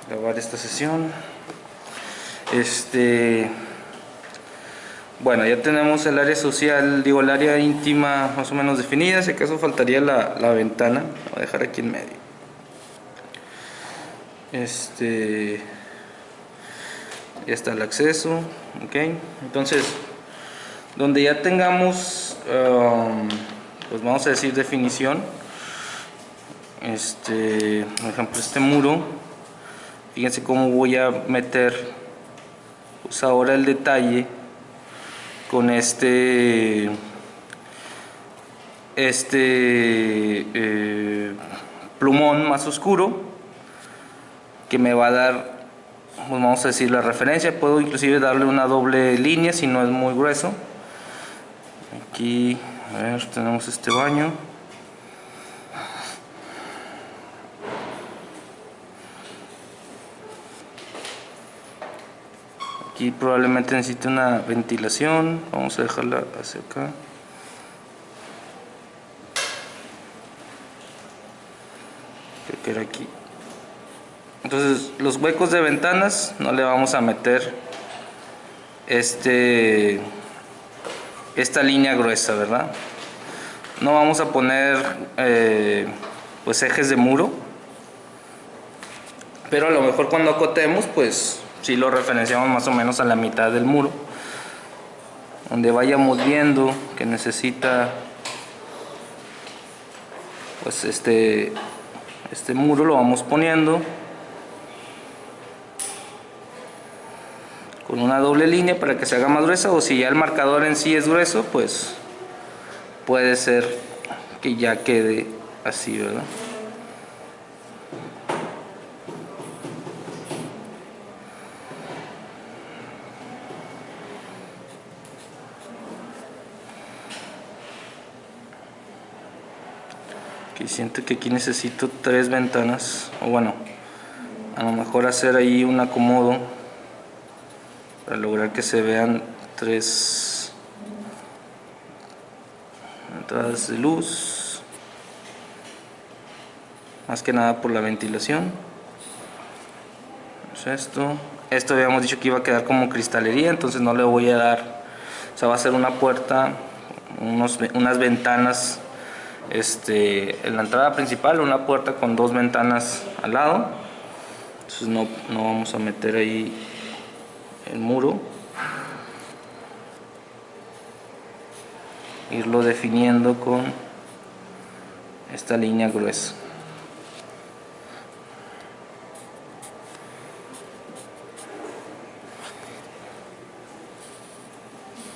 grabar esta sesión. Bueno, ya tenemos el área social, digo el área íntima más o menos definida. Si acaso faltaría la ventana, la voy a dejar aquí en medio. Ya está el acceso, ok. Entonces, donde ya tengamos, pues vamos a decir definición. Por ejemplo, este muro, fíjense cómo voy a meter pues ahora el detalle con plumón más oscuro que me va a dar, pues vamos a decir, la referencia. Puedo inclusive darle una doble línea si no es muy grueso. Aquí, a ver, tenemos este baño. Aquí probablemente necesite una ventilación. Vamos a dejarla hacia acá. Creo que era aquí. Entonces, los huecos de ventanas no le vamos a meter esta línea gruesa, ¿verdad? No vamos a poner pues ejes de muro, pero a lo mejor cuando acotemos pues sí lo referenciamos más o menos a la mitad del muro, donde vayamos viendo que necesita pues este muro lo vamos poniendo con una doble línea para que se haga más gruesa, o si ya el marcador en sí es grueso, pues puede ser que ya quede así, ¿verdad? Que siento que aquí necesito 3 ventanas, o bueno, a lo mejor hacer ahí un acomodo para lograr que se vean 3 entradas de luz, más que nada por la ventilación. Pues esto habíamos dicho que iba a quedar como cristalería, entonces no le voy a dar, o sea, va a ser una puerta, unas ventanas en la entrada principal, una puerta con 2 ventanas al lado. Entonces no vamos a meter ahí el muro, irlo definiendo con esta línea gruesa.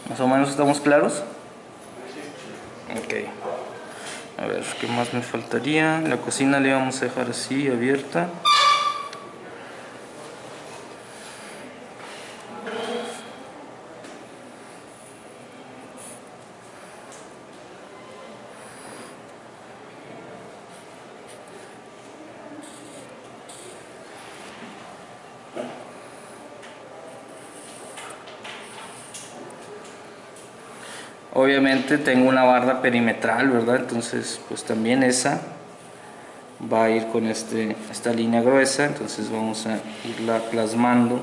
Más o menos estamos claros. Ok, a ver, ¿qué más me faltaría? La cocina le vamos a dejar así, abierta. Obviamente tengo una barda perimetral, ¿verdad? Entonces pues también esa va a ir con esta línea gruesa, entonces vamos a irla plasmando.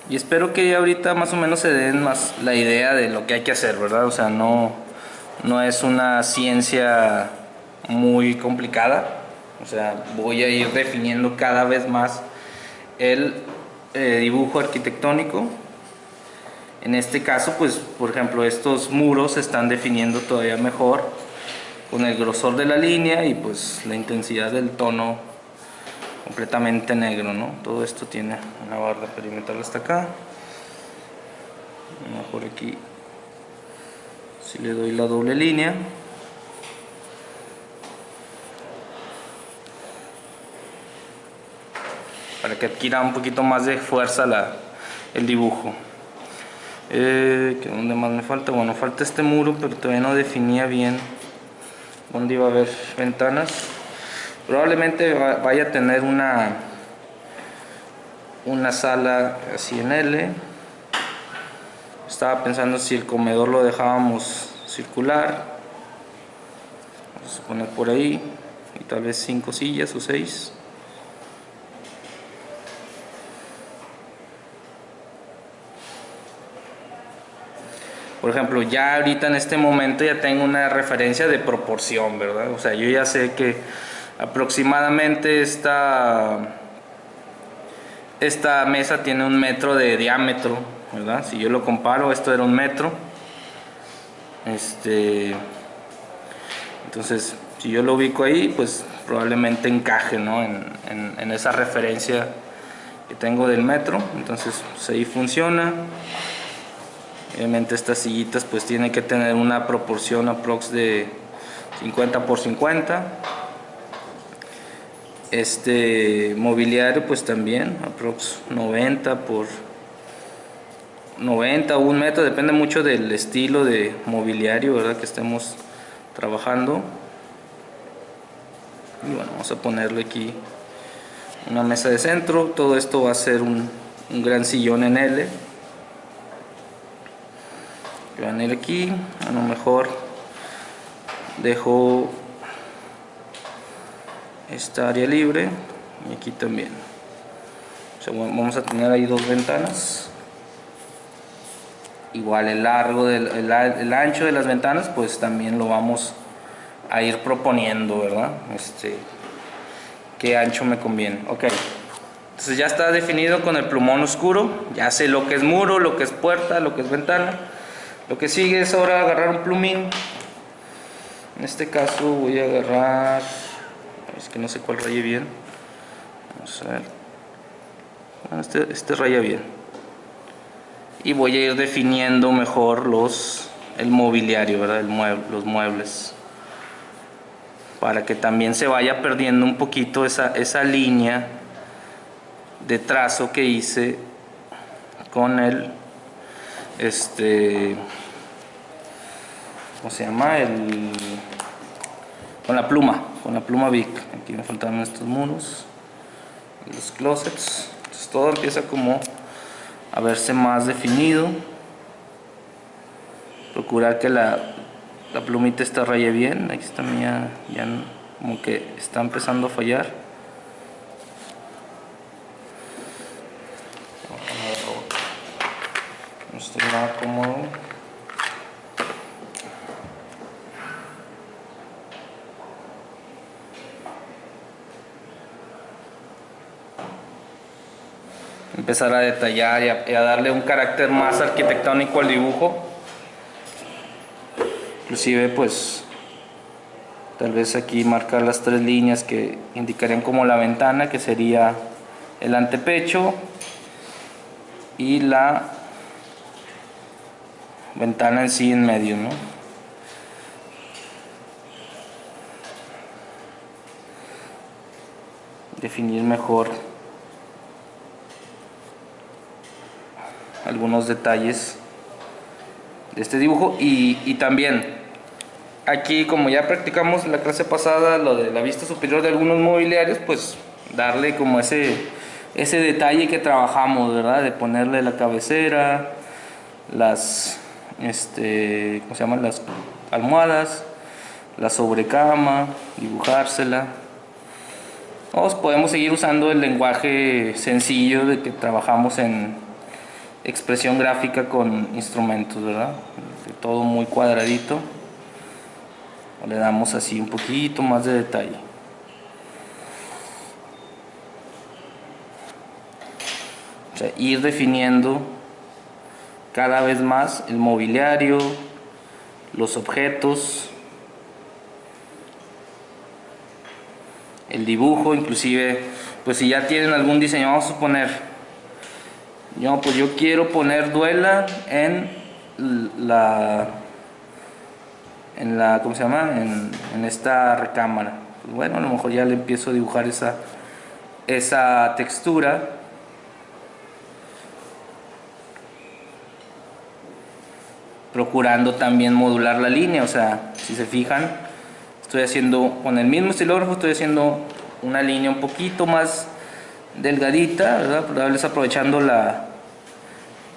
Y espero que ahorita más o menos se den más la idea de lo que hay que hacer, ¿verdad? O sea, no es una ciencia muy complicada. O sea, voy a ir definiendo cada vez más el dibujo arquitectónico. En este caso, pues, por ejemplo, estos muros se están definiendo todavía mejor con el grosor de la línea y pues la intensidad del tono completamente negro, ¿no? Todo esto tiene una barra perimetral hasta acá. A lo mejor aquí si le doy la doble línea, para que adquiera un poquito más de fuerza el dibujo. ¿Dónde más me falta? Bueno, falta este muro, pero todavía no definía bien dónde iba a haber ventanas. Probablemente vaya a tener una sala así en L, Estaba pensando si el comedor lo dejábamos circular. Vamos a poner por ahí, y tal vez 5 sillas o 6. Por ejemplo, ya ahorita en este momento ya tengo una referencia de proporción, ¿verdad? O sea, yo ya sé que aproximadamente esta mesa tiene 1 metro de diámetro, ¿verdad? Si yo lo comparo, esto era 1 metro. Entonces, si yo lo ubico ahí, pues probablemente encaje, ¿no? en esa referencia que tengo del metro. Entonces, pues ahí funciona. Obviamente estas sillitas pues tienen que tener una proporción aprox de 50 por 50. Este mobiliario pues también aprox 90 por 90 o 1 metro, depende mucho del estilo de mobiliario, ¿verdad?, que estemos trabajando. Y bueno, vamos a ponerle aquí una mesa de centro. Todo esto va a ser un gran sillón en L. Vean el aquí, a lo mejor dejo esta área libre y aquí también. O sea, vamos a tener ahí 2 ventanas. Igual el largo el ancho de las ventanas pues también lo vamos a ir proponiendo, ¿verdad? Qué ancho me conviene. Ok, entonces ya está definido con el plumón oscuro. Ya sé lo que es muro, lo que es puerta, lo que es ventana. Lo que sigue es ahora agarrar un plumín. En este caso voy a agarrar, es que no sé cuál raye bien. Vamos a ver. Bueno, este raya bien. Y voy a ir definiendo mejor el mobiliario, ¿verdad? Los muebles. Para que también se vaya perdiendo un poquito esa línea de trazo que hice con el ¿cómo se llama? Con la pluma Bic. Aquí me faltaron estos muros, los closets. Entonces todo empieza como a verse más definido. Procurar que la plumita esta raye bien. Aquí está ya como que está empezando a fallar. No estoy nada cómodo. Empezar a detallar y a darle un carácter más arquitectónico al dibujo. Inclusive pues tal vez aquí marcar las 3 líneas que indicarían como la ventana, que sería el antepecho y la ventana en sí en medio, ¿no? Definir mejor algunos detalles de este dibujo y también aquí, como ya practicamos en la clase pasada lo de la vista superior de algunos mobiliarios, pues darle como ese detalle que trabajamos, ¿verdad? De ponerle la cabecera, las ¿cómo se llaman? Las almohadas, la sobrecama, dibujársela. O podemos seguir usando el lenguaje sencillo de que trabajamos en expresión gráfica con instrumentos, ¿verdad? Todo muy cuadradito. O le damos así un poquito más de detalle. O sea, ir definiendo cada vez más el mobiliario, los objetos, el dibujo. Inclusive pues si ya tienen algún diseño, vamos a suponer, yo quiero poner duela en la ¿cómo se llama? En esta recámara. Pues bueno, a lo mejor ya le empiezo a dibujar esa textura. Procurando también modular la línea. O sea, si se fijan, estoy haciendo, con el mismo estilógrafo estoy haciendo una línea un poquito más delgadita, ¿verdad? Aprovechando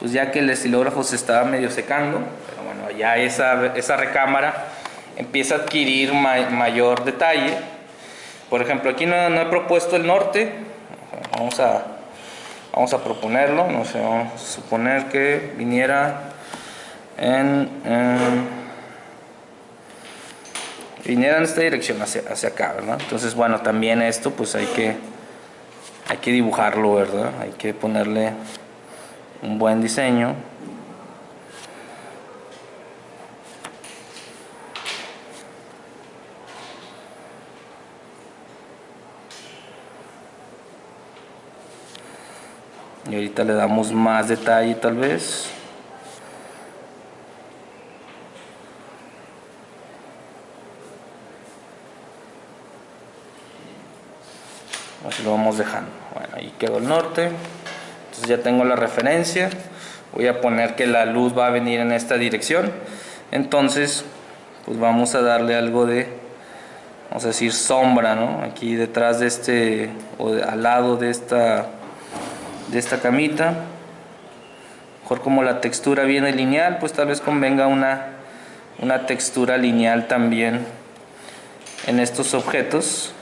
pues ya que el estilógrafo se estaba medio secando, pero bueno, ya esa recámara empieza a adquirir mayor detalle. Por ejemplo, aquí no he propuesto el norte, vamos a proponerlo, no sé, vamos a suponer que viniera viniera en esta dirección, hacia acá, ¿verdad? Entonces, bueno, también esto pues hay que dibujarlo, ¿verdad? Hay que ponerle un buen diseño. Y ahorita le damos más detalle tal vez. Así lo vamos dejando. Bueno, ahí quedó el norte. Entonces ya tengo la referencia. Voy a poner que la luz va a venir en esta dirección. Entonces, pues vamos a darle algo de, vamos a decir, sombra, ¿no? Aquí detrás de al lado de esta camita. Mejor como la textura viene lineal, pues tal vez convenga una textura lineal también en estos objetos.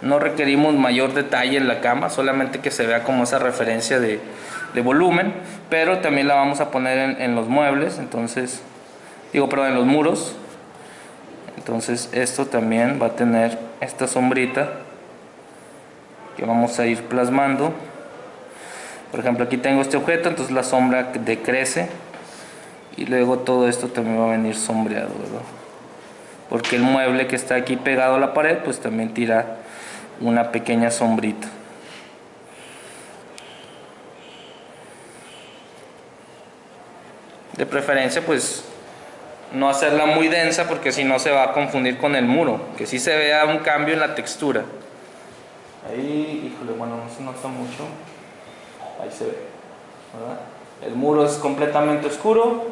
No requerimos mayor detalle en la cama, solamente que se vea como esa referencia de volumen, pero también la vamos a poner en los muebles, entonces, perdón, en los muros. Entonces esto también va a tener esta sombrita que vamos a ir plasmando. Por ejemplo, aquí tengo este objeto, entonces la sombra decrece y luego todo esto también va a venir sombreado, ¿verdad? Porque el mueble que está aquí pegado a la pared pues también tira una pequeña sombrita. De preferencia pues no hacerla muy densa porque si no se va a confundir con el muro, que sí se vea un cambio en la textura. Ahí, híjole, bueno, no se nota mucho. Ahí se ve, ¿verdad? El muro es completamente oscuro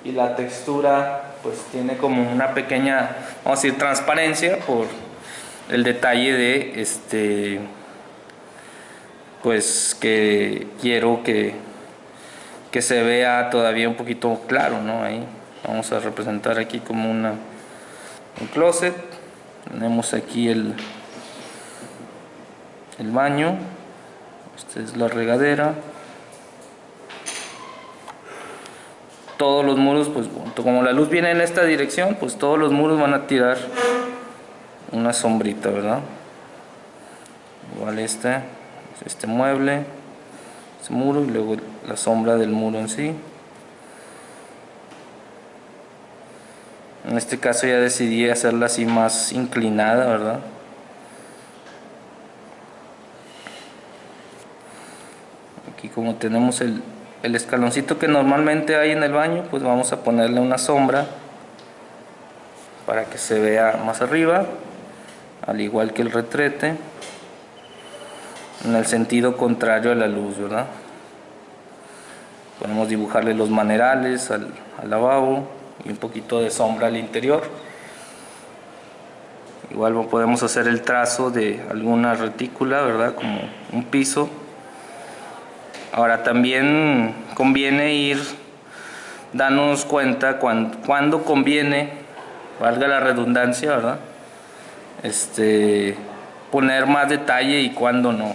y la textura pues tiene como una pequeña, vamos a decir, transparencia por el detalle de pues que quiero que se vea todavía un poquito claro, ¿no? Ahí vamos a representar aquí como un closet. Tenemos aquí el baño. Esta es la regadera. Todos los muros, pues como la luz viene en esta dirección, pues todos los muros van a tirar una sombrita, ¿verdad? Igual este mueble, este muro y luego la sombra del muro en sí. En este caso ya decidí hacerla así más inclinada, ¿verdad? Aquí como tenemos el escaloncito que normalmente hay en el baño, pues vamos a ponerle una sombra para que se vea más arriba, al igual que el retrete, en el sentido contrario a la luz, ¿verdad? Podemos dibujarle los manerales al lavabo y un poquito de sombra al interior. Igual podemos hacer el trazo de alguna retícula, ¿verdad? Como un piso. Ahora también conviene ir dándonos cuenta cuando conviene, valga la redundancia, ¿verdad? Poner más detalle y cuando no.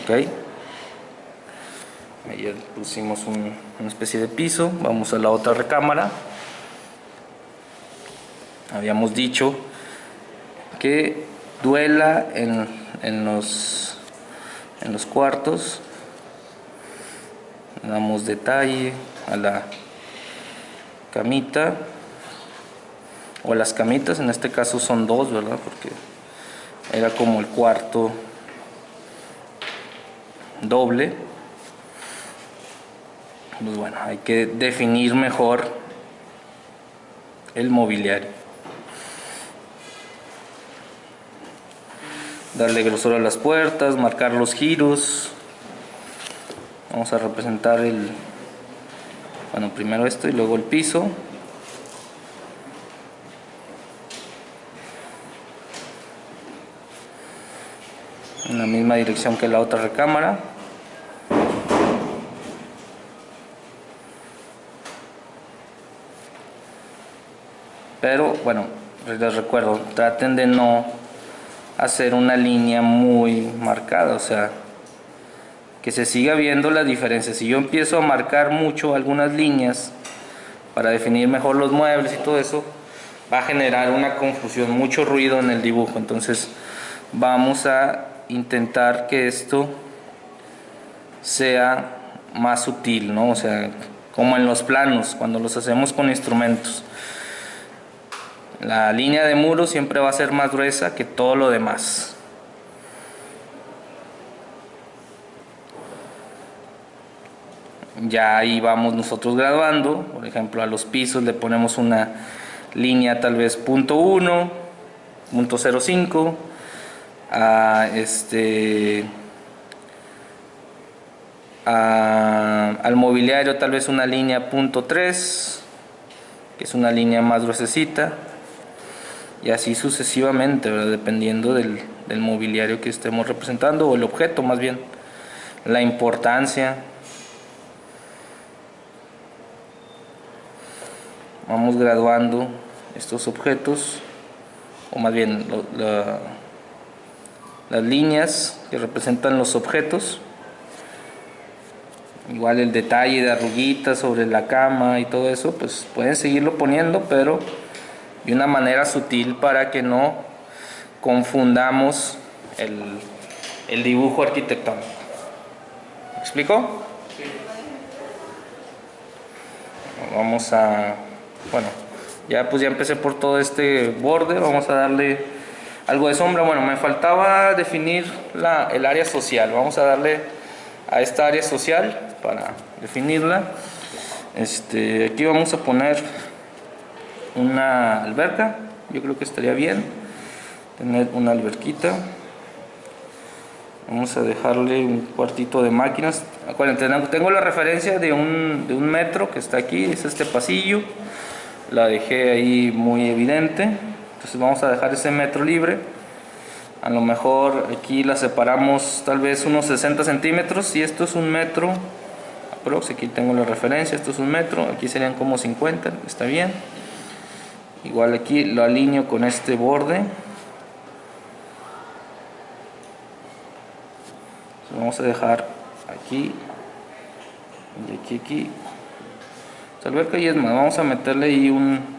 ¿Ok? Ahí ya pusimos una especie de piso. Vamos a la otra recámara. Habíamos dicho que duela en los cuartos. Damos detalle a la camita o a las camitas, en este caso son dos, ¿verdad? Porque era como el cuarto doble. Pues bueno, hay que definir mejor el mobiliario, darle grosor a las puertas, marcar los giros. Vamos a representar primero esto y luego el piso. en la misma dirección que la otra recámara. Pero bueno, les recuerdo, traten de no hacer una línea muy marcada, o sea, que se siga viendo la diferencia. Si yo empiezo a marcar mucho algunas líneas para definir mejor los muebles y todo eso, va a generar una confusión, mucho ruido en el dibujo. Entonces vamos a intentar que esto sea más sutil, ¿no? O sea, como en los planos, cuando los hacemos con instrumentos. La línea de muro siempre va a ser más gruesa que todo lo demás. Ya ahí vamos nosotros graduando. Por ejemplo, a los pisos le ponemos una línea tal vez .1, .05. Al mobiliario tal vez una línea .3, que es una línea más gruesecita, y así sucesivamente, ¿verdad? Dependiendo del mobiliario que estemos representando, o el objeto más bien, la importancia. Vamos graduando estos objetos, o más bien las líneas que representan los objetos. Igual el detalle de arruguitas sobre la cama y todo eso, pues pueden seguirlo poniendo, pero de una manera sutil para que no confundamos el dibujo arquitectónico. ¿Me explico? Sí. Vamos a... Bueno, ya empecé por todo este borde. Vamos a darle algo de sombra. Bueno, me faltaba definir el área social. Vamos a darle a esta área social para definirla. Aquí vamos a poner una alberca. Yo creo que estaría bien tener una alberquita. Vamos a dejarle un cuartito de máquinas. Acuérdense, tengo la referencia de un metro que está aquí, es este pasillo. La dejé ahí muy evidente. Entonces vamos a dejar ese metro libre. A lo mejor aquí la separamos tal vez unos 60 centímetros. Si esto es un metro aprox, aquí tengo la referencia, esto es un metro, aquí serían como 50, está bien. Igual aquí lo alineo con este borde. Vamos a dejar aquí y aquí. Esta alberca, y es más, vamos a meterle ahí un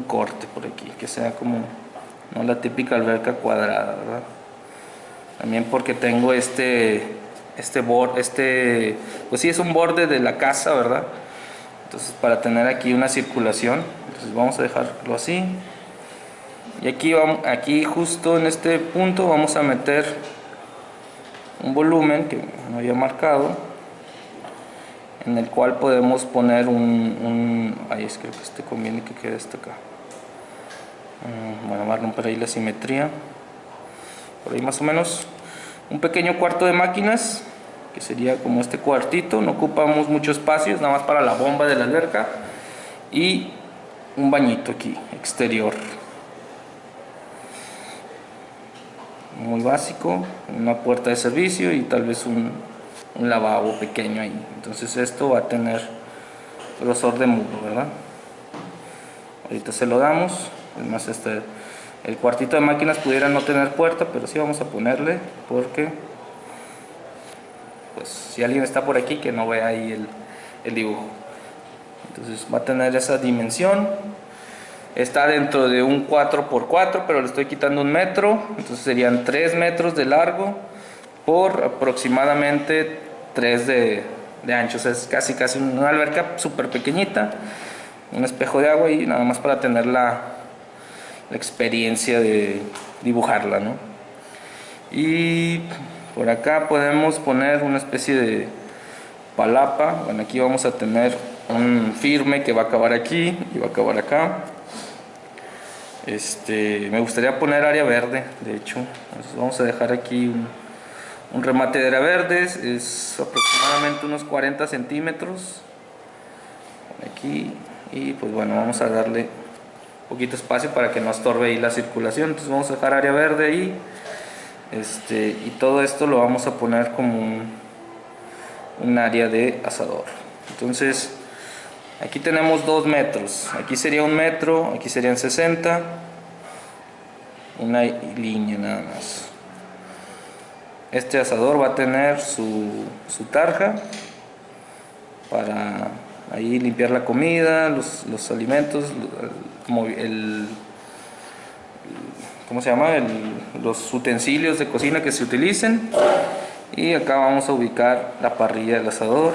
corte por aquí, que sea como no la típica alberca cuadrada, ¿verdad? También porque tengo pues sí, es un borde de la casa, ¿verdad? Entonces, para tener aquí una circulación, entonces vamos a dejarlo así. Y aquí justo en este punto vamos a meter un volumen que no había marcado, en el cual podemos poner ahí creo que conviene que quede hasta acá. Bueno, va a romper ahí la simetría, por ahí más o menos. Un pequeño cuarto de máquinas, que sería como este cuartito. No ocupamos mucho espacio, nada más para la bomba de la alberca. Y un bañito aquí, exterior. Muy básico, una puerta de servicio y tal vez un lavabo pequeño ahí. Entonces esto va a tener grosor de muro, ¿verdad? Ahorita se lo damos. Además el cuartito de máquinas pudiera no tener puerta, pero sí vamos a ponerle, porque pues si alguien está por aquí que no vea ahí el dibujo. Entonces va a tener esa dimensión. Está dentro de un 4x4, pero le estoy quitando un metro, entonces serían 3 metros de largo por aproximadamente 3 de ancho. O sea, es casi una alberca súper pequeñita, un espejo de agua, y nada más para tener la experiencia de dibujarla, ¿no? Y por acá podemos poner una especie de palapa. Bueno, aquí vamos a tener un firme que va a acabar aquí y va a acabar acá. Me gustaría poner área verde, de hecho. Entonces vamos a dejar aquí un remate de área verde. Es aproximadamente unos 40 centímetros aquí. Y pues bueno, vamos a darle poquito espacio para que no estorbe ahí la circulación. Entonces vamos a dejar área verde ahí. Y todo esto lo vamos a poner como un área de asador. Entonces aquí tenemos 2 metros, aquí sería 1 metro, aquí serían 60, una línea nada más. Este asador va a tener su tarja para ahí limpiar la comida, los alimentos, ¿cómo se llama? Los utensilios de cocina que se utilicen. Y acá vamos a ubicar la parrilla del asador.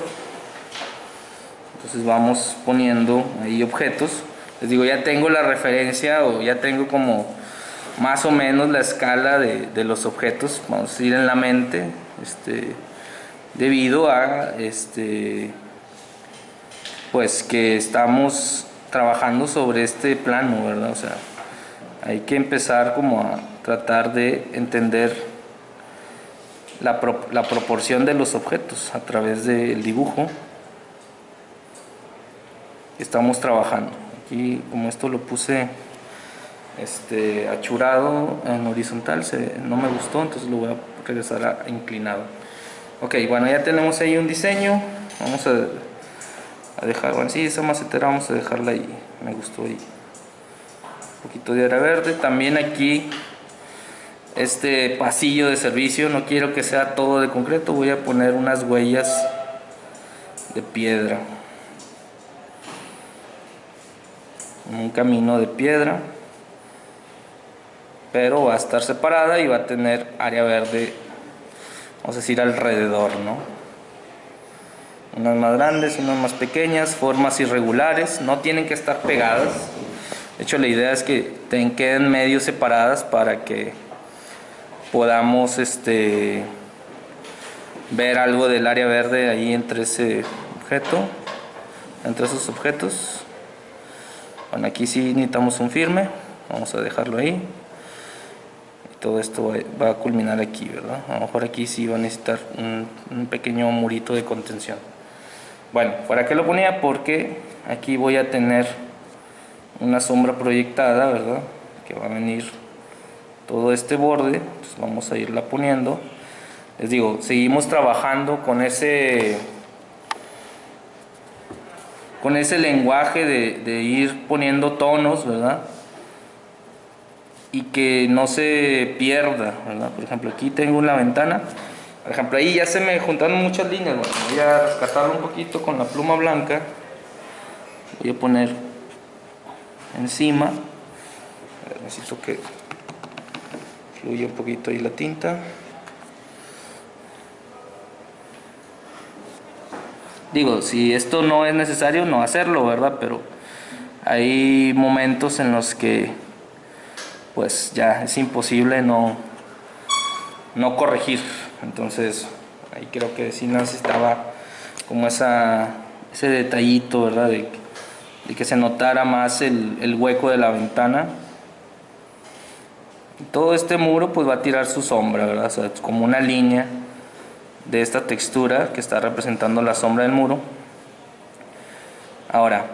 Entonces vamos poniendo ahí objetos. Les digo, ya tengo la referencia o ya tengo como más o menos la escala de los objetos. Vamos a ir en la mente, debido a pues que estamos trabajando sobre este plano, ¿verdad? O sea, hay que empezar como a tratar de entender la proporción de los objetos a través del dibujo que estamos trabajando. Aquí, como esto lo puse achurado en horizontal, no me gustó, entonces lo voy a regresar a inclinado. Ok, bueno, ya tenemos ahí un diseño. Vamos a dejar, bueno, sí, esa macetera vamos a dejarla ahí, me gustó ahí. Un poquito de área verde. También aquí este pasillo de servicio, no quiero que sea todo de concreto, voy a poner unas huellas de piedra, un camino de piedra, pero va a estar separada y va a tener área verde, vamos a decir, alrededor, ¿no? Unas más grandes, unas más pequeñas, formas irregulares, no tienen que estar pegadas. De hecho, la idea es que queden medio separadas para que podamos ver algo del área verde ahí entre ese objeto, entre esos objetos. Bueno, aquí sí necesitamos un firme, vamos a dejarlo ahí. Y todo esto va a culminar aquí, ¿verdad? A lo mejor aquí sí va a necesitar un pequeño murito de contención. Bueno, ¿para qué lo ponía? Porque aquí voy a tener una sombra proyectada, ¿verdad? Que va a venir todo este borde, pues vamos a irla poniendo. Les digo, seguimos trabajando con ese lenguaje de ir poniendo tonos, ¿verdad? Y que no se pierda, ¿verdad? Por ejemplo, aquí tengo una ventana. Por ejemplo, ahí ya se me juntaron muchas líneas. Bueno, voy a rescatarlo un poquito con la pluma blanca. Voy a poner encima. A ver, necesito que fluya un poquito ahí la tinta. Digo, si esto no es necesario, no hacerlo, ¿verdad? Pero hay momentos en los que pues ya es imposible no corregir. Entonces ahí creo que sí necesitaba como ese detallito, ¿verdad? De que se notara más el hueco de la ventana. Todo este muro pues va a tirar su sombra, ¿verdad? O sea, es como una línea de esta textura que está representando la sombra del muro. Ahora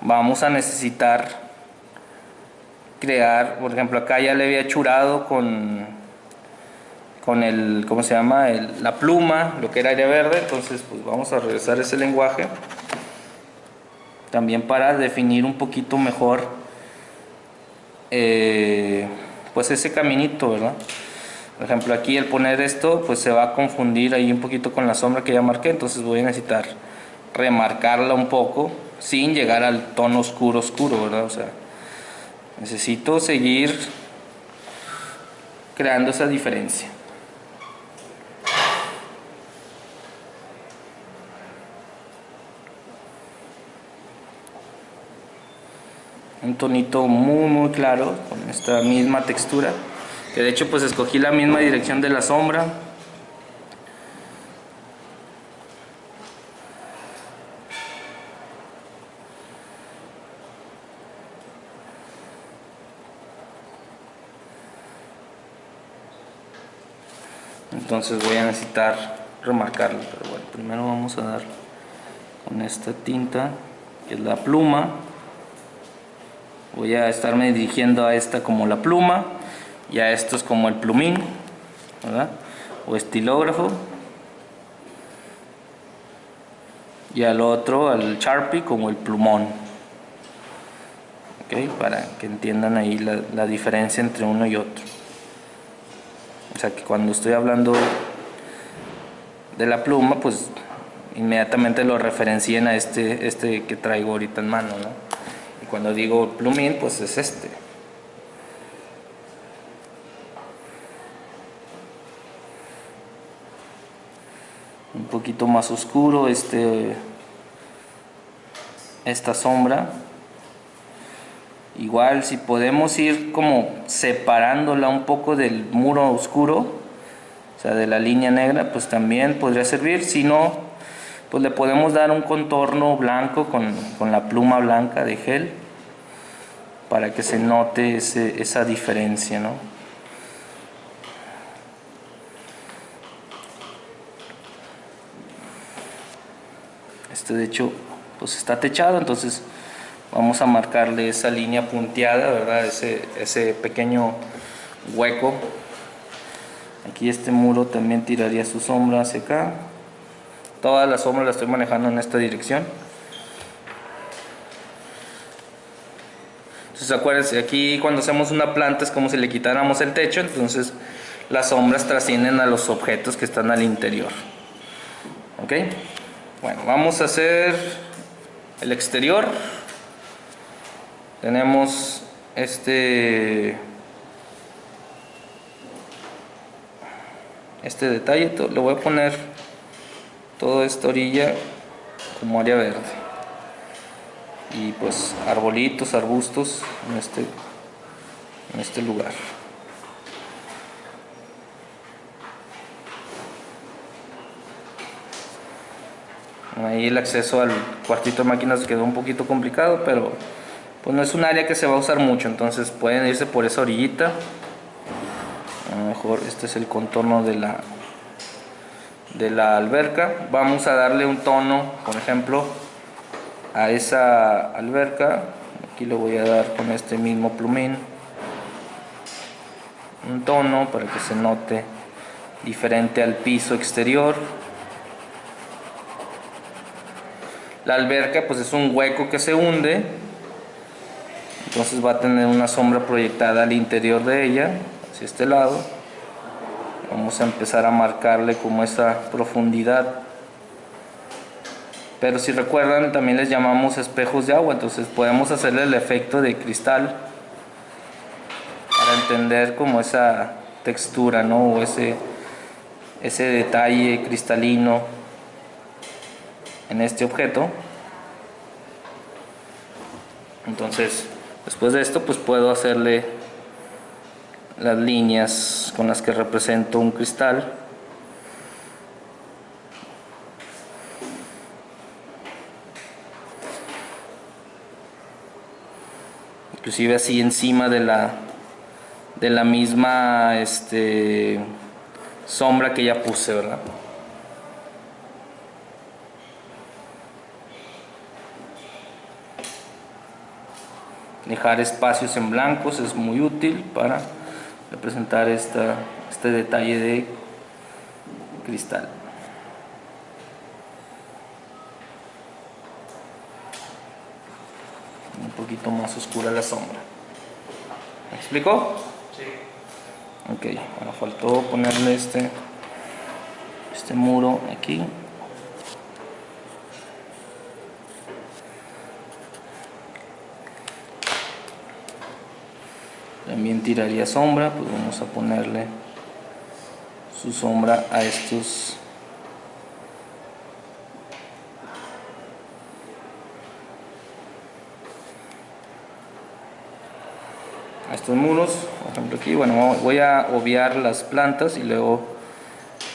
vamos a necesitar crear, por ejemplo, acá ya le había achurado con el, ¿cómo se llama? La pluma, lo que era área verde. Entonces pues vamos a regresar ese lenguaje también para definir un poquito mejor pues ese caminito, ¿verdad? Por ejemplo, aquí el poner esto pues se va a confundir ahí un poquito con la sombra que ya marqué. Entonces voy a necesitar remarcarla un poco sin llegar al tono oscuro, ¿verdad? O sea, necesito seguir creando esa diferencia. Un tonito muy claro con esta misma textura, que de hecho pues escogí la misma dirección de la sombra. Entonces voy a necesitar remarcarlo, pero bueno, primero vamos a dar con esta tinta que es la pluma. Voy a estarme dirigiendo a esta como la pluma y a estos como el plumín, ¿verdad? O estilógrafo. Y al otro, al Sharpie, como el plumón. ¿Ok? Para que entiendan ahí la diferencia entre uno y otro. O sea que cuando estoy hablando de la pluma, pues inmediatamente lo referencien a este que traigo ahorita en mano, ¿no? Y cuando digo plumín, pues es este. Un poquito más oscuro esta sombra. Igual si podemos ir como separándola un poco del muro oscuro, o sea de la línea negra, pues también podría servir. Si no, pues le podemos dar un contorno blanco con la pluma blanca de gel para que se note esa diferencia, ¿no? Este de hecho pues está techado, entonces vamos a marcarle esa línea punteada, ¿verdad? Ese pequeño hueco. Aquí este muro también tiraría su sombra hacia acá. Toda la sombra la estoy manejando en esta dirección. Entonces acuérdense, aquí cuando hacemos una planta es como si le quitáramos el techo, entonces las sombras trascienden a los objetos que están al interior. ¿Ok? Bueno, vamos a hacer el exterior. Tenemos este detalle, le voy a poner toda esta orilla como área verde y pues arbolitos, arbustos en este lugar. Ahí el acceso al cuartito de máquinas quedó un poquito complicado, pero pues no es un área que se va a usar mucho, entonces pueden irse por esa orillita. A lo mejor este es el contorno de la alberca. Vamos a darle un tono, por ejemplo, a esa alberca. Aquí le voy a dar con este mismo plumín un tono para que se note diferente al piso exterior. La alberca pues es un hueco que se hunde, entonces va a tener una sombra proyectada al interior de ella, hacia este lado. Vamos a empezar a marcarle como esa profundidad. Pero si recuerdan, también les llamamos espejos de agua, entonces podemos hacerle el efecto de cristal para entender como esa textura, ¿no? O ese detalle cristalino en este objeto. Entonces después de esto pues puedo hacerle las líneas con las que represento un cristal. Inclusive así encima de la misma sombra que ya puse, ¿verdad? Dejar espacios en blancos es muy útil para representar este detalle de cristal. Un poquito más oscura la sombra. ¿Me explico? Sí. Ok, bueno, faltó ponerle este muro aquí. También tiraría sombra, pues vamos a ponerle su sombra a estos muros. Por ejemplo aquí, bueno, voy a obviar las plantas y luego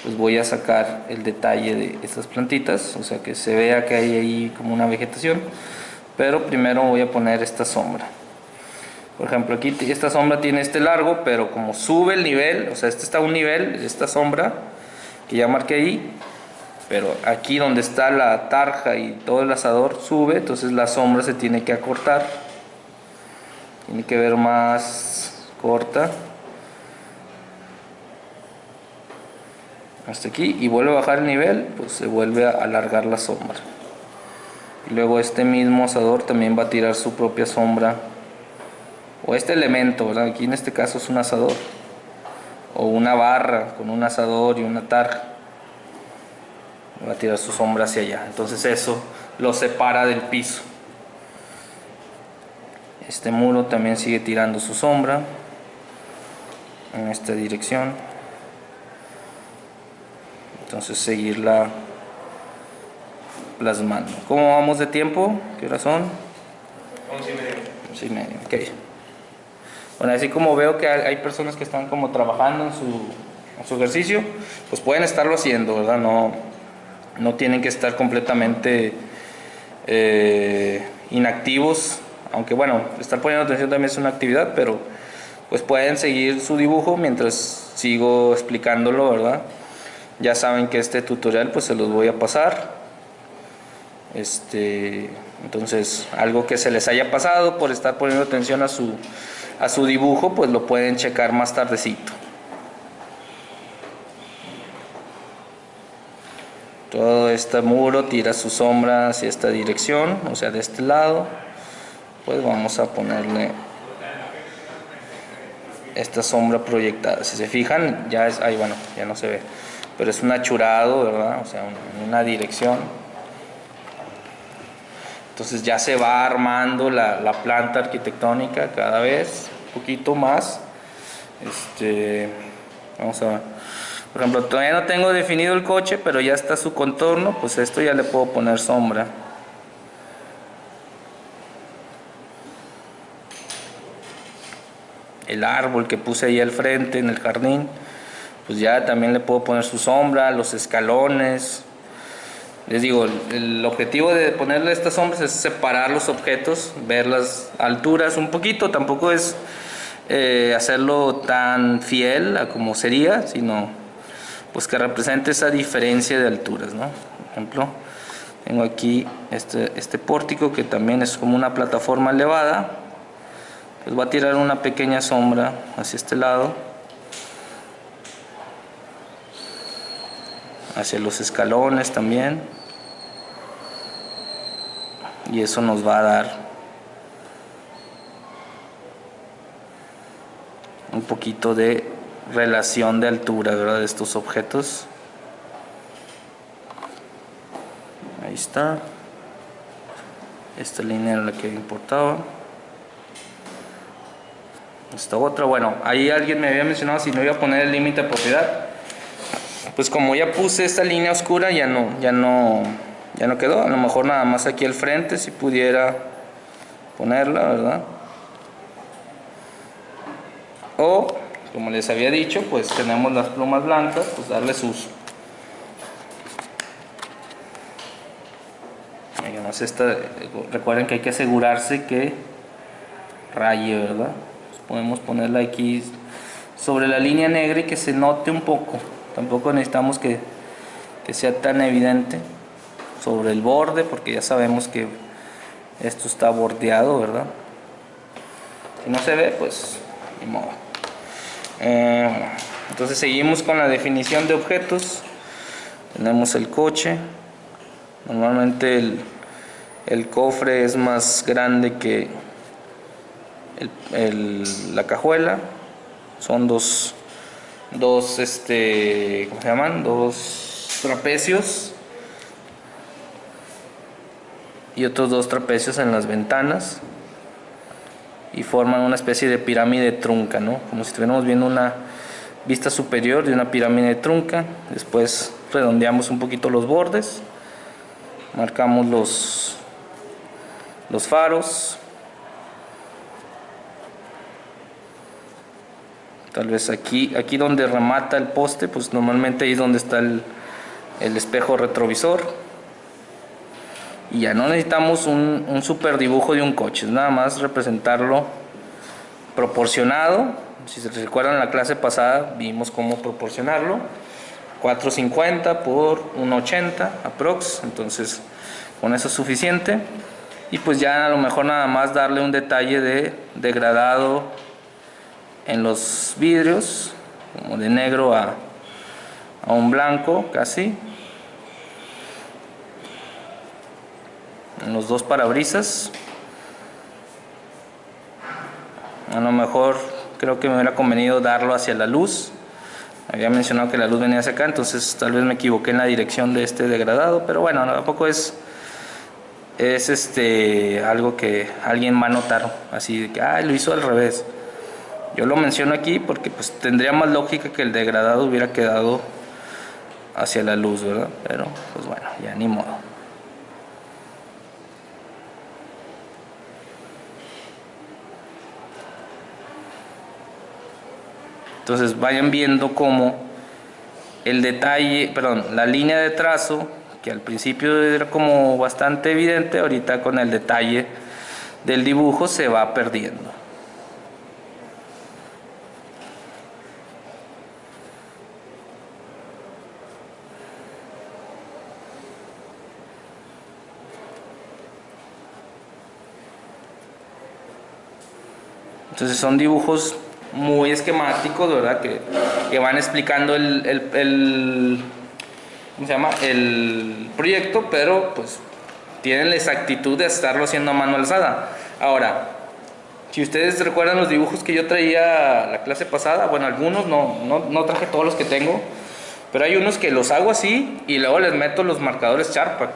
pues voy a sacar el detalle de estas plantitas, o sea que se vea que hay ahí como una vegetación, pero primero voy a poner esta sombra. Por ejemplo aquí esta sombra tiene este largo, pero como sube el nivel, o sea este está a un nivel, esta sombra que ya marqué ahí, pero aquí donde está la tarja y todo el asador sube, entonces la sombra se tiene que acortar. tiene que ver más corta. Hasta aquí, y vuelve a bajar el nivel, pues se vuelve a alargar la sombra. Y luego este mismo asador también va a tirar su propia sombra, o este elemento, ¿verdad? Aquí en este caso es un asador, o una barra con un asador y una tarja, va a tirar su sombra hacia allá. Entonces eso lo separa del piso. Este muro también sigue tirando su sombra en esta dirección. Entonces seguirla plasmando. ¿Cómo vamos de tiempo? ¿Qué horas son? 11:30. 11:30, ok. Bueno, así como veo que hay personas que están como trabajando en su ejercicio, pues pueden estarlo haciendo, ¿verdad? No tienen que estar completamente inactivos, aunque bueno, estar poniendo atención también es una actividad, pero pues pueden seguir su dibujo mientras sigo explicándolo, ¿verdad? Ya saben que este tutorial pues se los voy a pasar. Entonces, algo que se les haya pasado por estar poniendo atención a su dibujo, pues lo pueden checar más tardecito. Todo este muro tira su sombra hacia esta dirección, o sea, de este lado. Pues vamos a ponerle esta sombra proyectada. Si se fijan, ya es, ahí bueno, ya no se ve, pero es un achurado, ¿verdad? O sea, en una dirección. Entonces ya se va armando la planta arquitectónica cada vez un poquito más. Vamos a ver. Por ejemplo, todavía no tengo definido el coche, pero ya está su contorno, pues esto ya le puedo poner sombra. El árbol que puse ahí al frente en el jardín, pues ya también le puedo poner su sombra, los escalones. Les digo, el objetivo de ponerle estas sombras es separar los objetos, ver las alturas un poquito, tampoco es hacerlo tan fiel a como sería, sino pues que represente esa diferencia de alturas, ¿no? Por ejemplo, tengo aquí este pórtico que también es como una plataforma elevada, pues va a tirar una pequeña sombra hacia este lado, hacia los escalones también, y eso nos va a dar un poquito de relación de altura, ¿verdad? De estos objetos. Ahí está, esta línea era la que importaba. Esta otra, bueno, ahí alguien me había mencionado si no iba a poner el límite de propiedad. Pues como ya puse esta línea oscura, ya no quedó. A lo mejor nada más aquí al frente si pudiera ponerla, ¿verdad? O como les había dicho, pues tenemos las plumas blancas, pues darle sus. Digamos, recuerden que hay que asegurarse que raye, ¿verdad? Pues podemos ponerla aquí sobre la línea negra y que se note un poco. Tampoco necesitamos que sea tan evidente sobre el borde, porque ya sabemos que esto está bordeado, ¿verdad? Si no se ve, pues ni modo. Entonces seguimos con la definición de objetos. Tenemos el coche. Normalmente el cofre es más grande que la cajuela. Son dos ¿cómo se llaman? Dos trapecios y otros dos trapecios en las ventanas, y forman una especie de pirámide trunca, ¿no? Como si estuviéramos viendo una vista superior de una pirámide trunca. Después redondeamos un poquito los bordes, marcamos los faros, tal vez aquí donde remata el poste, pues normalmente ahí es donde está el espejo retrovisor. Y ya no necesitamos un super dibujo de un coche, es nada más representarlo proporcionado. Si se recuerdan, en la clase pasada vimos cómo proporcionarlo: 450 por 180 aprox, entonces con eso es suficiente. Y pues ya a lo mejor nada más darle un detalle de degradado en los vidrios, como de negro a un blanco casi, en los dos parabrisas. A lo mejor creo que me hubiera convenido darlo hacia la luz. Había mencionado que la luz venía hacia acá, entonces tal vez me equivoqué en la dirección de este degradado, pero bueno, tampoco es algo que alguien va a notar así de que lo hizo al revés. Yo lo menciono aquí porque pues tendría más lógica que el degradado hubiera quedado hacia la luz, ¿verdad? Pero pues bueno, ya ni modo. Entonces vayan viendo cómo el detalle, perdón, la línea de trazo, que al principio era como bastante evidente, ahorita con el detalle del dibujo se va perdiendo. Entonces son dibujos muy esquemáticos, ¿verdad? Que van explicando ¿cómo se llama? El proyecto, pero pues tienen la exactitud de estarlo haciendo a mano alzada. Ahora, si ustedes recuerdan los dibujos que yo traía la clase pasada, bueno, algunos, no traje todos los que tengo, pero hay unos que los hago así y luego les meto los marcadores Sharp,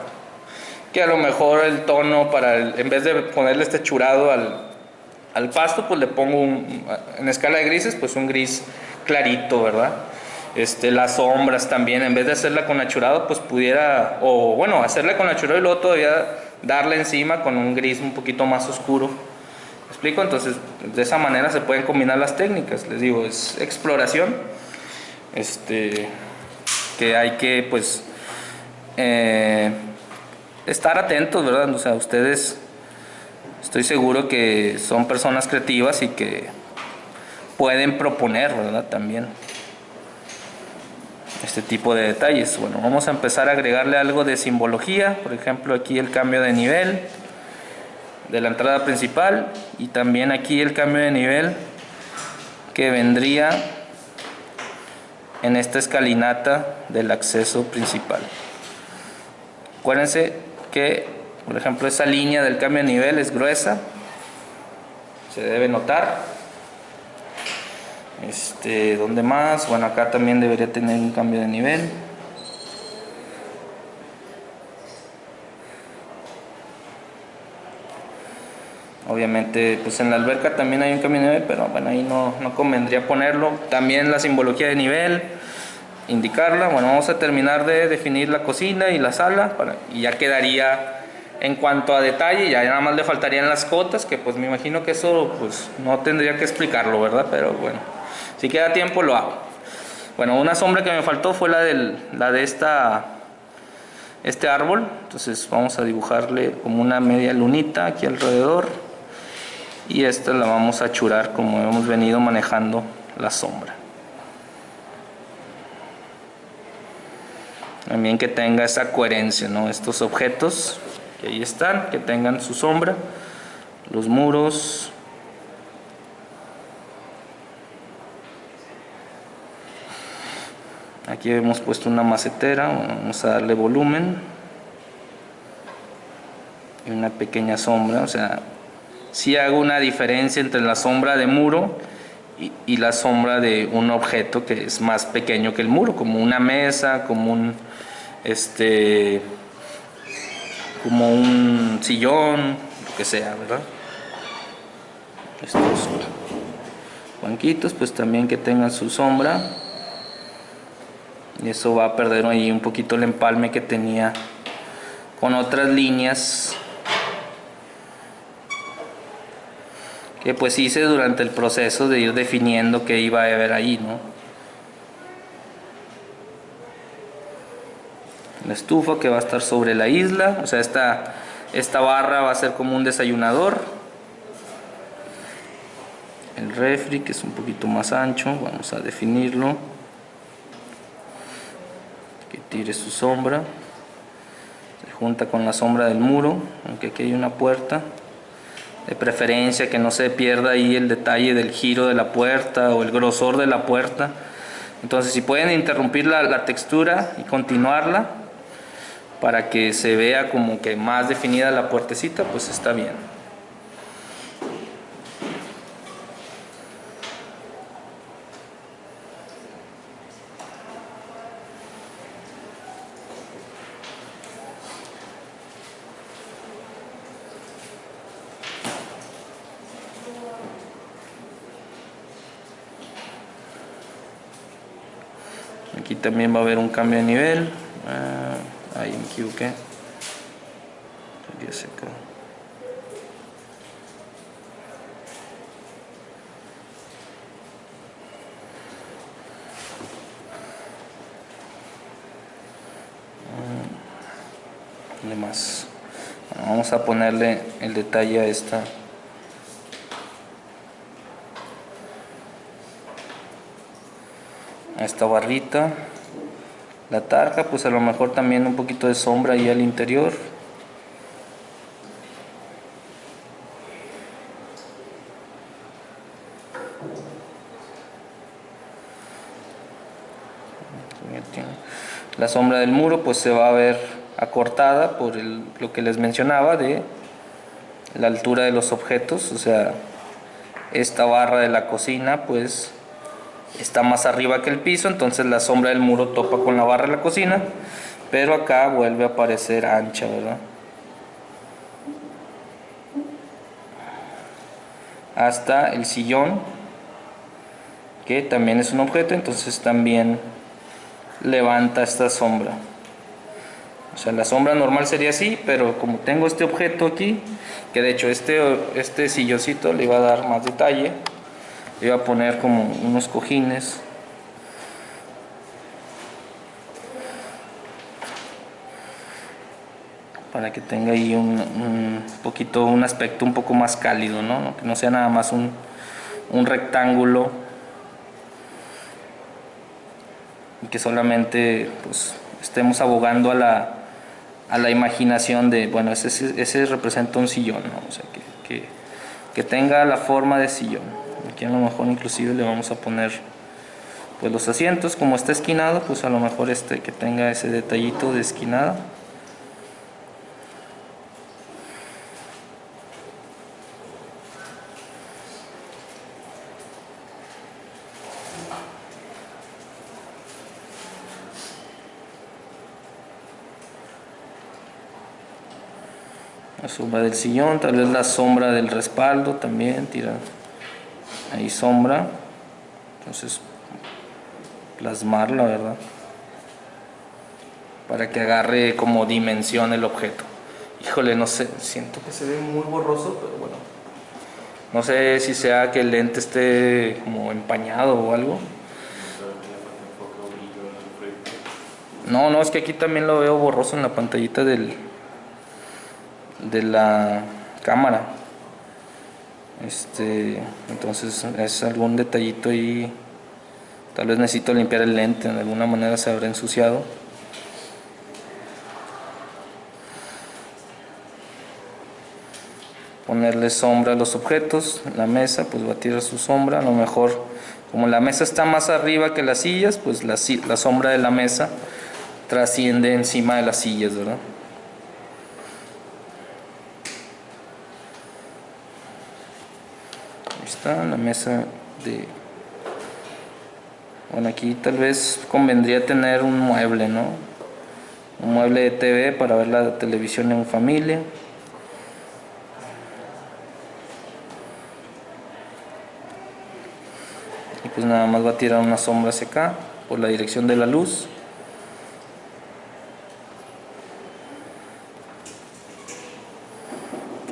que a lo mejor el tono en vez de ponerle este churado al pasto, pues le pongo en escala de grises, pues un gris clarito, ¿verdad? Las sombras también, en vez de hacerla con achurado, pues pudiera, o bueno, hacerla con achurado y luego todavía darle encima con un gris un poquito más oscuro. ¿Me explico? Entonces, de esa manera se pueden combinar las técnicas. Les digo, es exploración, que hay que, pues, estar atentos, ¿verdad? O sea, ustedes, estoy seguro que son personas creativas y que pueden proponer, ¿verdad? También este tipo de detalles. Bueno, vamos a empezar a agregarle algo de simbología. Por ejemplo, aquí el cambio de nivel de la entrada principal y también aquí el cambio de nivel que vendría en esta escalinata del acceso principal. Acuérdense que, por ejemplo, esa línea del cambio de nivel es gruesa, se debe notar. ¿Dónde más? Bueno, acá también debería tener un cambio de nivel. Obviamente, pues en la alberca también hay un cambio de nivel, pero bueno, ahí no convendría ponerlo. También la simbología de nivel, indicarla. Bueno, vamos a terminar de definir la cocina y la sala y ya quedaría en cuanto a detalle. Ya nada más le faltarían las cotas, que pues me imagino que eso pues no tendría que explicarlo, ¿verdad? Pero bueno, si queda tiempo lo hago. Bueno, una sombra que me faltó fue la de este árbol. Entonces vamos a dibujarle como una media lunita aquí alrededor y esta la vamos a achurar como hemos venido manejando la sombra. También que tenga esa coherencia, ¿no? Estos objetos que ahí están, que tengan su sombra, los muros. Aquí hemos puesto una macetera, vamos a darle volumen y una pequeña sombra. O sea, sí hago una diferencia entre la sombra de muro y la sombra de un objeto que es más pequeño que el muro, como una mesa, como un sillón, lo que sea, ¿verdad? Estos banquitos pues también que tengan su sombra, y eso va a perder ahí un poquito el empalme que tenía con otras líneas que pues hice durante el proceso de ir definiendo qué iba a haber ahí, ¿no? La estufa que va a estar sobre la isla, o sea, esta barra va a ser como un desayunador. El refri, que es un poquito más ancho, vamos a definirlo, que tire su sombra, junta con la sombra del muro, aunque aquí hay una puerta. De preferencia que no se pierda ahí el detalle del giro de la puerta o el grosor de la puerta. Entonces si pueden interrumpir la textura y continuarla para que se vea como que más definida la puertecita, pues está bien. Aquí también va a haber un cambio de nivel. Ahí me equivoqué. ¿Dónde más? Bueno, vamos a ponerle el detalle a esta. A esta barrita. La tarja, pues a lo mejor también un poquito de sombra ahí al interior. La sombra del muro pues se va a ver acortada por lo que les mencionaba de la altura de los objetos, o sea, esta barra de la cocina pues está más arriba que el piso, entonces la sombra del muro topa con la barra de la cocina, pero acá vuelve a aparecer ancha, ¿verdad? Hasta el sillón, que también es un objeto, entonces también levanta esta sombra. O sea, la sombra normal sería así, pero como tengo este objeto aquí, que de hecho este silloncito le iba a dar más detalle, le iba a poner como unos cojines. Para que tenga ahí un poquito, un aspecto un poco más cálido, ¿no? Que no sea nada más un rectángulo y que solamente pues estemos abogando a la imaginación de, bueno, ese representa un sillón, ¿no? O sea, que tenga la forma de sillón. Aquí a lo mejor inclusive le vamos a poner pues los asientos, como está esquinado, pues a lo mejor que tenga ese detallito de esquinada. La sombra del sillón, tal vez la sombra del respaldo también, tira ahí sombra, entonces plasmarla, ¿verdad? Para que agarre como dimensión el objeto. Híjole, no sé, siento que se ve muy borroso, pero bueno, no sé si sea que el lente esté como empañado o algo. No, es que aquí también lo veo borroso en la pantallita de la cámara. Entonces es algún detallito ahí. Tal vez necesito limpiar el lente, de alguna manera se habrá ensuciado. Ponerle sombra a los objetos. La mesa pues va a tirar su sombra. A lo mejor como la mesa está más arriba que las sillas, pues la sombra de la mesa trasciende encima de las sillas, ¿verdad? Ahí está la mesa de... Bueno, aquí tal vez convendría tener un mueble, ¿no? Un mueble de TV para ver la televisión en familia. Y pues nada más va a tirar unas sombras acá por la dirección de la luz.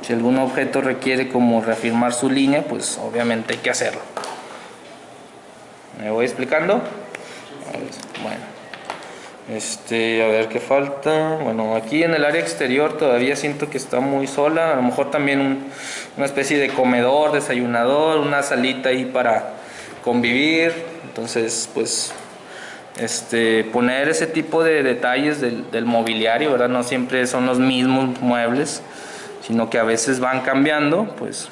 Si algún objeto requiere como reafirmar su línea, pues obviamente hay que hacerlo. ¿Me voy explicando? Bueno, a ver qué falta. Bueno, aquí en el área exterior todavía siento que está muy sola. A lo mejor también una especie de comedor, desayunador, una salita ahí para convivir. Entonces, pues poner ese tipo de detalles del mobiliario, ¿verdad? No siempre son los mismos muebles, sino que a veces van cambiando, pues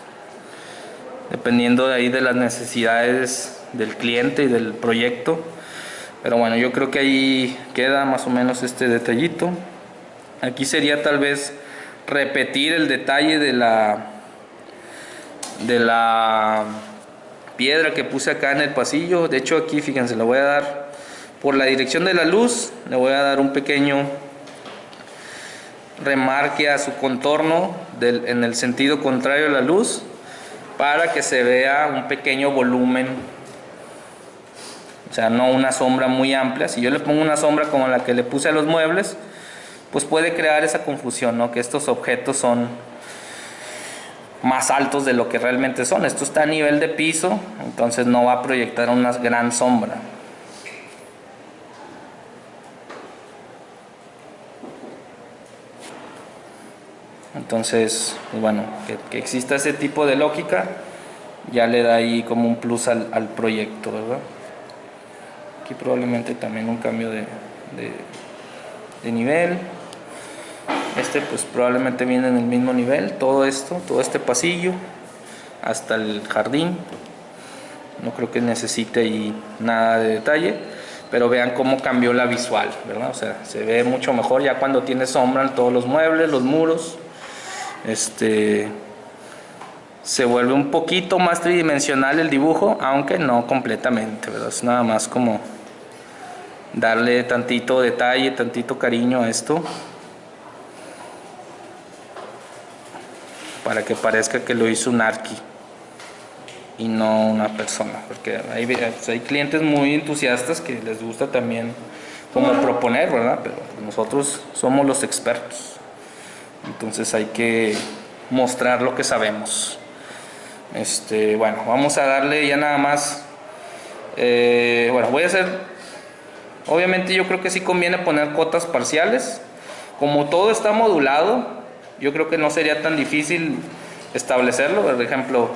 dependiendo de ahí de las necesidades del cliente y del proyecto. Pero bueno, yo creo que ahí queda más o menos este detallito. Aquí sería tal vez repetir el detalle de la piedra que puse acá en el pasillo. De hecho aquí, fíjense, le voy a dar por la dirección de la luz, le voy a dar un pequeño remarque a su contorno en el sentido contrario a la luz, para que se vea un pequeño volumen, o sea, no una sombra muy amplia. Si yo le pongo una sombra como la que le puse a los muebles, pues puede crear esa confusión, ¿no? Que estos objetos son más altos de lo que realmente son. Esto está a nivel de piso, entonces no va a proyectar una gran sombra. Entonces, pues bueno, que exista ese tipo de lógica ya le da ahí como un plus al proyecto, ¿verdad? Aquí probablemente también un cambio de nivel. Pues probablemente viene en el mismo nivel, todo esto, todo este pasillo hasta el jardín. No creo que necesite ahí nada de detalle, pero vean cómo cambió la visual, ¿verdad? O sea, se ve mucho mejor ya cuando tiene sombra en todos los muebles, los muros. Se vuelve un poquito más tridimensional el dibujo, aunque no completamente, ¿verdad? Es nada más como darle tantito detalle, tantito cariño a esto, para que parezca que lo hizo un arqui y no una persona, porque hay clientes muy entusiastas que les gusta también como proponer, ¿verdad? Pero nosotros somos los expertos, entonces hay que mostrar lo que sabemos. Bueno, vamos a darle ya nada más. Bueno, voy a hacer, obviamente yo creo que sí conviene poner cotas parciales. Como todo está modulado, yo creo que no sería tan difícil establecerlo. Por ejemplo,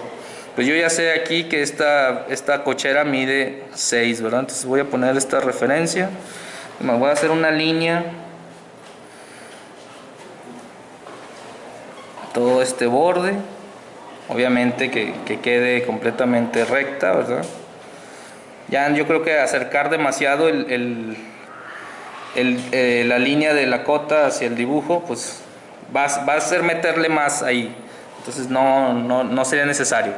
pues yo ya sé aquí que esta cochera mide 6, ¿verdad? Entonces voy a poner esta referencia. Me voy a hacer una línea, todo este borde, obviamente que quede completamente recta, ¿verdad? Ya yo creo que acercar demasiado la línea de la cota hacia el dibujo, pues va a ser meterle más ahí, entonces no sería necesario.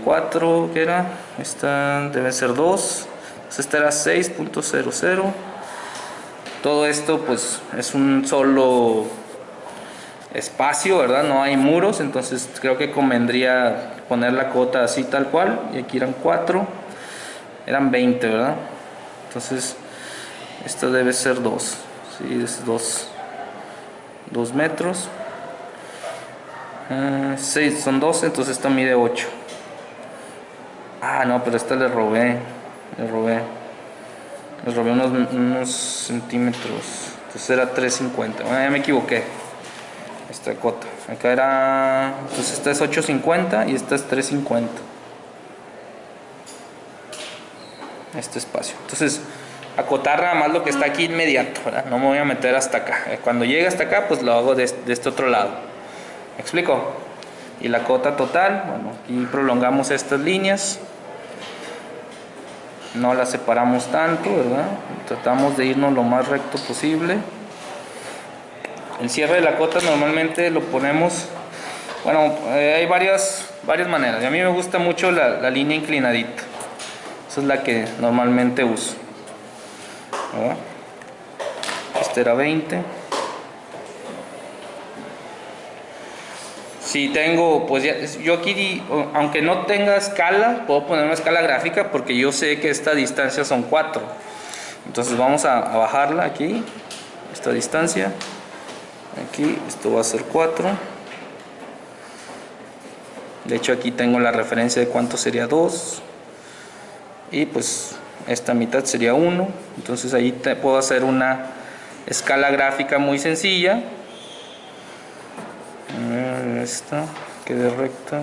4, ¿qué era? Esta debe ser 2, entonces esta era 6.00. todo esto pues es un solo espacio, ¿verdad? No hay muros, entonces creo que convendría poner la cota así tal cual, y aquí eran 4, eran 20, ¿verdad? Entonces esto debe ser 2, sí, es 2 metros. 6 son 12, entonces esta mide 8. No, pero esta le robé unos centímetros, entonces era 3.50. Bueno, ya me equivoqué. Esta cota acá era, entonces esta es 8.50 y esta es 3.50, este espacio. Entonces acotar nada más lo que está aquí inmediato, ¿verdad? No me voy a meter hasta acá. Cuando llegue hasta acá, pues lo hago de este otro lado. ¿Me explico? Y la cota total, bueno, aquí prolongamos estas líneas, no las separamos tanto, ¿verdad? Tratamos de irnos lo más recto posible. El cierre de la cota normalmente lo ponemos, bueno, hay varias maneras. Y a mí me gusta mucho la línea inclinadita. Esa es la que normalmente uso, ¿verdad? Este era 20. Si tengo, pues ya, yo aquí, aunque no tenga escala, puedo poner una escala gráfica porque yo sé que esta distancia son 4. Entonces vamos a bajarla aquí, esta distancia. Aquí, esto va a ser 4. De hecho aquí tengo la referencia de cuánto sería 2. Y pues esta mitad sería 1. Entonces ahí puedo hacer una escala gráfica muy sencilla. Esta quede recta.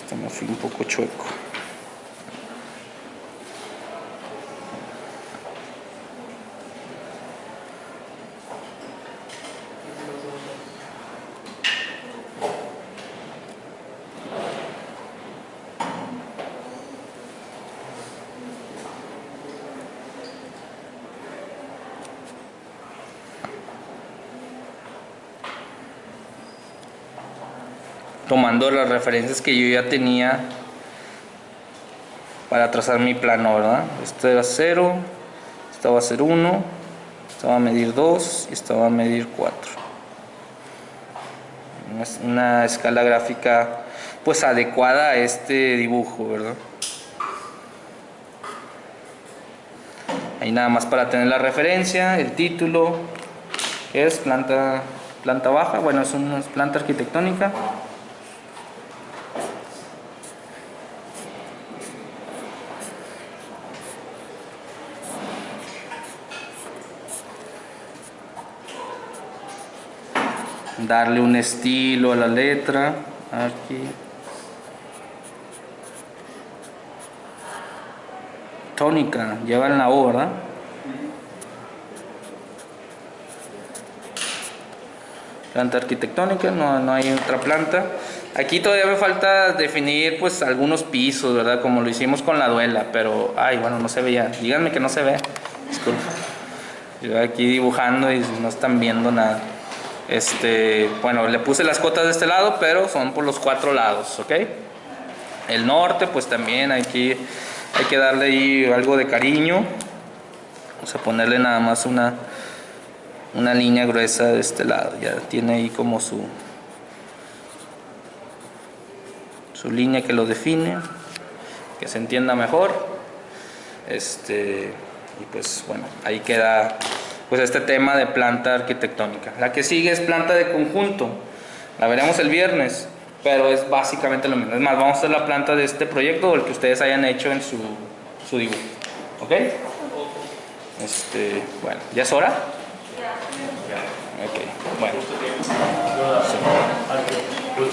Este me fui un poco chueco. Tomando las referencias que yo ya tenía para trazar mi plano, ¿verdad? Esto era 0, esto va a ser 1, esto va a medir 2 y esto va a medir 4. Una escala gráfica pues adecuada a este dibujo, ¿verdad? Ahí nada más para tener la referencia, el título, que es planta baja, bueno, es una planta arquitectónica. Darle un estilo a la letra, aquí. Tónica, lleva en la O, ¿verdad? Planta arquitectónica, no hay otra planta. Aquí todavía me falta definir pues algunos pisos, ¿verdad? Como lo hicimos con la duela, pero ay, bueno, no se veía. Díganme que no se ve. Disculpa. Yo aquí dibujando y no están viendo nada. Bueno, le puse las cotas de este lado, pero son por los 4 lados, ¿ok? El norte, pues también hay que darle ahí algo de cariño. Vamos a ponerle nada más una línea gruesa de este lado. Ya tiene ahí como su línea que lo define, que se entienda mejor. Y pues bueno, ahí queda pues este tema de planta arquitectónica. La que sigue es planta de conjunto. La veremos el viernes, pero es básicamente lo mismo. Es más, vamos a hacer la planta de este proyecto o el que ustedes hayan hecho en su dibujo. ¿Ok? Bueno, ¿ya es hora? Ok, bueno. Sí.